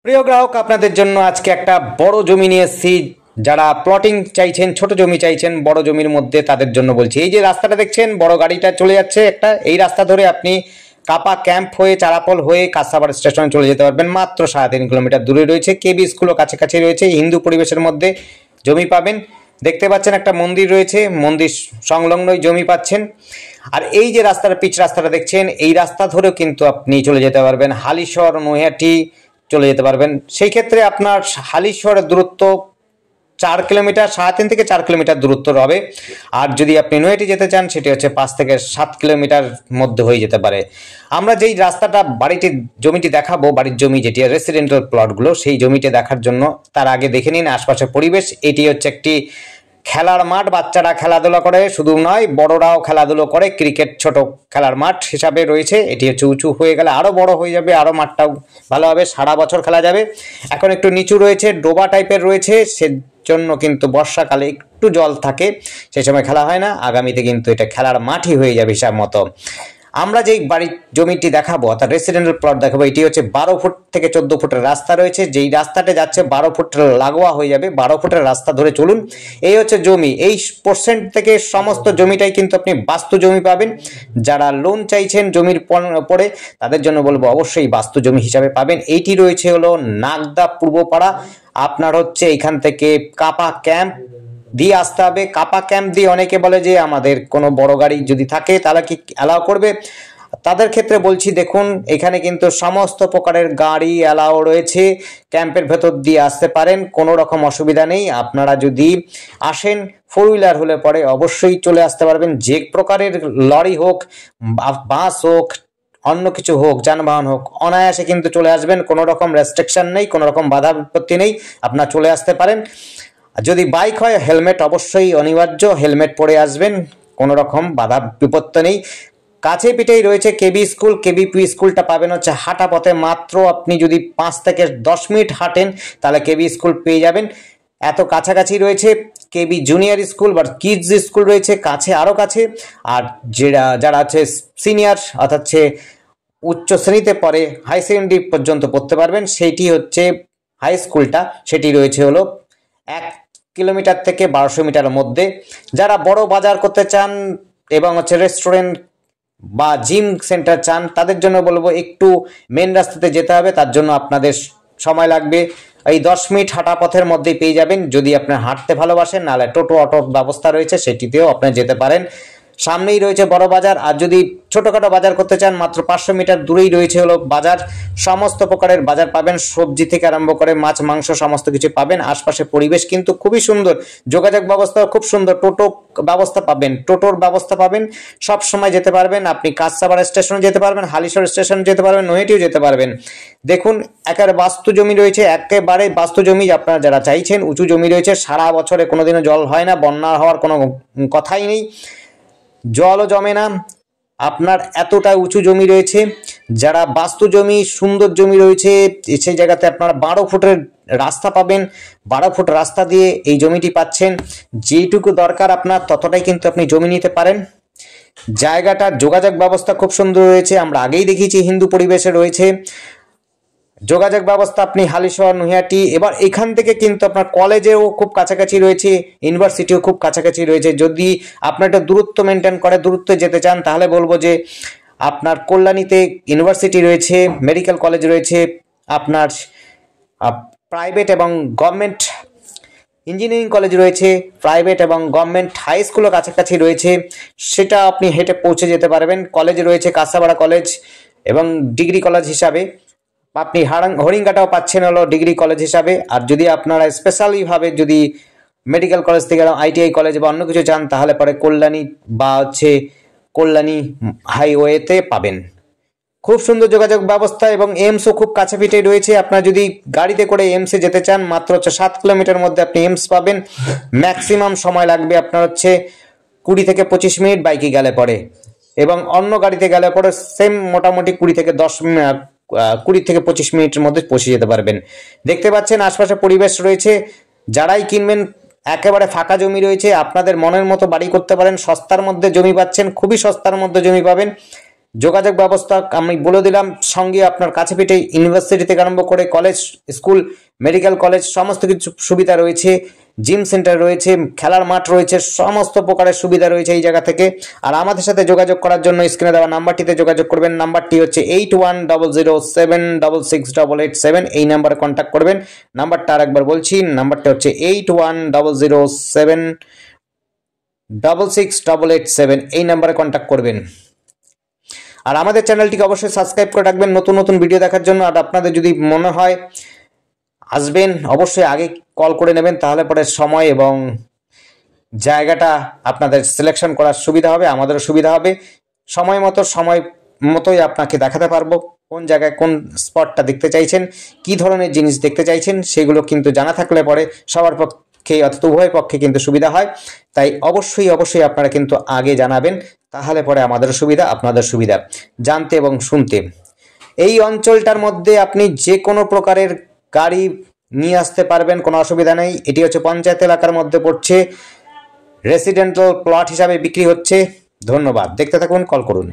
প্রিয় গ্রাহক, আপনাদের জন্য আজকে একটা বড় জমি নিয়ে এসেছি। যারা প্লটিং চাইছেন, ছোট জমি চাইছেন বড় জমির মধ্যে, তাদের জন্য বলছি। এই যে রাস্তাটা দেখছেন, বড় গাড়িটা চলে যাচ্ছে একটা, এই রাস্তা ধরে আপনি কাপা ক্যাম্প হয়ে চারাপল হয়ে কাসাবার স্টেশনে চলে যেতে পারবেন। মাত্র 3.5 কিলোমিটার দূরে রয়েছে। কেবি স্কুলও কাছাকাছি রয়েছে। হিন্দু পরিবেশের মধ্যে জমি পাবেন। দেখতে পাচ্ছেন একটা মন্দির রয়েছে, মন্দির সংলগ্নই জমি পাচ্ছেন। আর এই যে রাস্তাটা, পিচ রাস্তাটা দেখছেন, এই রাস্তা ধরেও কিন্তু আপনি চলে যেতে পারবেন হালিশহর, নৈহাটি চলে যেতে পারবেন। সেই ক্ষেত্রে আপনার হালিশহরের দূরত্ব 4 কিলোমিটার, 3.5 থেকে 4 কিলোমিটার দূরত্ব হবে। আর যদি আপনি নৈহাটি যেতে চান, সেটি হচ্ছে 5 থেকে 7 কিলোমিটার মধ্যে হয়ে যেতে পারে। আমরা যেই রাস্তাটা জমিটি দেখাবো, বাড়ির জমি যেটি রেসিডেন্টাল প্লটগুলো, সেই জমিটি দেখার জন্য তার আগে দেখে নিন আশপাশের পরিবেশ। এটি হচ্ছে একটি খেলার মাঠ। বাচ্চারা খেলাধুলা করে, শুধু নয় বড়রাও খেলাধুলো করে। ক্রিকেট ছোট খেলার মাঠ হিসাবে রয়েছে। এটি হচ্ছে উঁচু হয়ে গেলে আরও বড় হয়ে যাবে, আরও মাঠটাও ভালো হবে, সারা বছর খেলা যাবে। এখন একটু নিচু রয়েছে, ডোবা টাইপের রয়েছে, সেজন্য কিন্তু বর্ষাকালে একটু জল থাকে, সেই সময় খেলা হয় না। আগামীতে কিন্তু এটা খেলার মাঠই হয়ে যাবে হিসাব মতো। আমরা যেই বাড়ির জমিটি দেখাবো, অর্থাৎ রেসিডেন্টাল প্লট দেখাবো, এটি হচ্ছে 12 ফুট থেকে 14 ফুটের রাস্তা রয়েছে। যেই রাস্তাটা যাচ্ছে 12 ফুট লাগোয়া হয়ে যাবে। 12 ফুটের রাস্তা ধরে চলুন। এই হচ্ছে জমি। এই % থেকে সমস্ত জমিটাই কিন্তু আপনি বাস্তু জমি পাবেন। যারা লোন চাইছেন জমির পরে, তাদের জন্য বলবো অবশ্যই বাস্তু জমি হিসাবে পাবেন। এইটি রয়েছে হলো নাগদা পূর্বপাড়া। আপনার হচ্ছে এখান থেকে কাপা ক্যাম্প দিয়ে আসতে হবে। কাপা ক্যাম্প দিয়ে অনেকে বলে যে আমাদের কোনো বড় গাড়ি যদি থাকে তাহলে কি অ্যালাউ করবে। তাদের ক্ষেত্রে বলছি, দেখুন এখানে কিন্তু সমস্ত প্রকারের গাড়ি অ্যালাউ রয়েছে। ক্যাম্পের ভেতর দিয়ে আসতে পারেন, কোনো রকম অসুবিধা নেই। আপনারা যদি আসেন 4 হুইলার হলে পরে অবশ্যই চলে আসতে পারবেন। যে প্রকারের লরি হোক, বাস হোক, অন্য কিছু হোক, যানবাহন হোক, অনায়াসে কিন্তু চলে আসবেন। কোনো রকম রেস্ট্রিকশন নেই, কোনো রকম বাধা বিপত্তি নেই, আপনারা চলে আসতে পারেন। যদি বাইক হয় হেলমেট অবশ্যই অনিবার্য, হেলমেট পরে আসবেন, কোনো রকম বাধা বিপত্তি নেই। কাছে পিঠেই রয়েছে কেবি স্কুল। কেবিপি স্কুলটা পাবেন হচ্ছে হাঁটা পথে। মাত্র আপনি যদি 5 থেকে 10 মিনিট হাঁটেন তাহলে কেবি স্কুল পেয়ে যাবেন। এত কাছাকাছি রয়েছে। কেবি জুনিয়র স্কুল বা কিডস স্কুল রয়েছে কাছে, আরও কাছে। আর যারা আছে সিনিয়র, অর্থাৎ উচ্চ শ্রেণীতে পড়ে, হাই সেকেন্ডারি পর্যন্ত পড়তে পারবেন, সেইটি হচ্ছে হাই স্কুলটা, সেটি রয়েছে হলো 1 কিলোমিটার থেকে 1200 মিটারের মধ্যে। যারা বড় বাজার করতে চান এবং হচ্ছে রেস্টুরেন্ট বা জিম সেন্টার চান, তাদের জন্য বলবো একটু মেন রাস্তাতে যেতে হবে। তার জন্য আপনাদের সময় লাগবে। এই 10 মিনিট হাঁটা পথের মধ্যেই পেয়ে যাবেন। যদি আপনার হাঁটতে ভালোবাসেন, নাহলে টোটো অটোর ব্যবস্থা রয়েছে, সেটিতেও আপনি যেতে পারেন। সামনেই রয়েছে বড় বাজার। আর যদি ছোটখাটো বাজার করতে চান, মাত্র 500 মিটার দূরেই রয়েছে হলো বাজার। সমস্ত প্রকারের বাজার পাবেন, সবজি থেকে আরম্ভ করে মাছ মাংস সমস্ত কিছু পাবেন। আশপাশে পরিবেশ কিন্তু খুবই সুন্দর, যোগাযোগ ব্যবস্থাও খুব সুন্দর। টোটো ব্যবস্থা পাবেন, টোটোর ব্যবস্থা পাবেন, সব সময় যেতে পারবেন। আপনি কাঁচরাপাড়া স্টেশনে যেতে পারবেন, হালিশহর স্টেশনে যেতে পারবেন, নৈহাটিও যেতে পারবেন। দেখুন একেবারে বাস্তু জমি রয়েছে, একেবারে বাস্তু জমি। আপনারা যারা চাইছেন, উঁচু জমি রয়েছে, সারা বছরে কোনোদিনও জল হয় না, বন্যা হওয়ার কোনো কথাই নেই, জলও জমে না। আপনার এতটা উঁচু জমি রয়েছে। যারা বাস্তু জমি, সুন্দর জমি রয়েছে, সেই জায়গাতে আপনারা 12 ফুটের রাস্তা পাবেন। 12 ফুট রাস্তা দিয়ে এই জমিটি পাচ্ছেন। যেটুকু দরকার আপনার, ততটাই কিন্তু আপনি জমি নিতে পারেন। জায়গাটার যোগাযোগ ব্যবস্থা খুব সুন্দর রয়েছে। আমরা আগেই দেখিয়েছি হিন্দু পরিবেশে রয়েছে যোগাযোগ ব্যবস্থা। আপনি হালিশহর, নৈহাটি, এবার এখান থেকে কিন্তু আপনার কলেজেও খুব কাছাকাছি রয়েছে, ইউনিভার্সিটিও খুব কাছাকাছি রয়েছে। যদি আপনার একটা দূরত্ব মেনটেন করে দূরত্বে যেতে চান, তাহলে বলবো যে আপনার কল্যাণীতে ইউনিভার্সিটি রয়েছে, মেডিকেল কলেজ রয়েছে, আপনার প্রাইভেট এবং গভর্নমেন্ট ইঞ্জিনিয়ারিং কলেজ রয়েছে, প্রাইভেট এবং গভর্নমেন্ট হাই স্কুলও কাছাকাছি রয়েছে, সেটা আপনি হেঁটে পৌঁছে যেতে পারবেন। কলেজ রয়েছে কাঁচরাপাড়া কলেজ এবং ডিগ্রি কলেজ হিসাবে। আপনি হরিঙ্গাটাও পাচ্ছেন হলো ডিগ্রি কলেজ হিসাবে। আর যদি আপনারা স্পেশালিভাবে যদি মেডিকেল কলেজ থেকে আইটিআই কলেজ বা অন্য কিছু চান, তাহলে পরে কল্যাণী বা হচ্ছে কল্যাণী হাইওয়েতে পাবেন। খুব সুন্দর যোগাযোগ ব্যবস্থা এবং এমসও খুব কাছে পিঠে রয়েছে। আপনারা যদি গাড়িতে করে এমসে যেতে চান, মাত্র হচ্ছে 7 কিলোমিটার মধ্যে আপনি এমস পাবেন। ম্যাক্সিমাম সময় লাগবে আপনার হচ্ছে 20 থেকে 25 মিনিট বাইকে গেলে পরে, এবং অন্য গাড়িতে গেলে পরে সেম মোটামুটি 20 থেকে 25 মিনিটের মধ্যে পৌঁছে যেতে পারবেন। দেখতে পাচ্ছেন আশপাশে পরিবেশ রয়েছে। যারাই কিনবেন, একেবারে ফাঁকা জমি রয়েছে, আপনাদের মনের মতো বাড়ি করতে পারেন। সস্তার মধ্যে জমি পাচ্ছেন, খুবই সস্তার মধ্যে জমি পাবেন। যোগাযোগ ব্যবস্থা আমি বলে দিলাম, সঙ্গে আপনার কাছে পিঠে ইউনিভার্সিটি থেকে আরম্ভ করে কলেজ, স্কুল, মেডিকেল কলেজ সমস্ত কিছু সুবিধা রয়েছে। জিম সেন্টার রয়েছে, খেলার মাঠ রয়েছে, সমস্ত প্রকারের সুবিধা রয়েছে এই জায়গা থেকে। আর আমাদের সাথে যোগাযোগ করার জন্য স্ক্রিনে দেওয়া নাম্বারটিতে যোগাযোগ করবেন। নাম্বারটি হচ্ছে 8100787887। এই নাম্বারে কন্ট্যাক্ট করবেন। নাম্বারটা আরেকবার বলছি, নাম্বারটা হচ্ছে 8100786887। এই নাম্বারে কন্ট্যাক্ট করবেন। আর আমাদের চ্যানেলটিকে অবশ্যই সাবস্ক্রাইব করে রাখবেন নতুন নতুন ভিডিও দেখার জন্য। আর আপনাদের যদি মনে হয় আসবেন, অবশ্যই আগে কল করে নেবেন, তাহলে পরে সময় এবং জায়গাটা আপনাদের সিলেকশন করার সুবিধা হবে, আমাদেরও সুবিধা হবে। সময় মতোই আপনাকে দেখাতে পারবো কোন জায়গায় কোন স্পটটা দেখতে চাইছেন, কি ধরনের জিনিস দেখতে চাইছেন, সেগুলো কিন্তু জানা থাকলে পরে সবার পক্ষে অর্থাৎ উভয় পক্ষে কিন্তু সুবিধা হয়। তাই অবশ্যই আপনারা কিন্তু আগে জানাবেন, তাহলে পরে আমাদেরও সুবিধা, আপনাদের সুবিধা জানতে এবং শুনতে। এই অঞ্চলটার মধ্যে আপনি যে কোনো প্রকারের গাড়ি নিয়ে আসতে পারবেন, কোনো অসুবিধা নেই। এটি হচ্ছে পঞ্চায়েত এলাকার মধ্যে পড়ছে, রেসিডেন্টাল প্লট হিসাবে বিক্রি হচ্ছে। ধন্যবাদ, দেখতে থাকুন, কল করুন।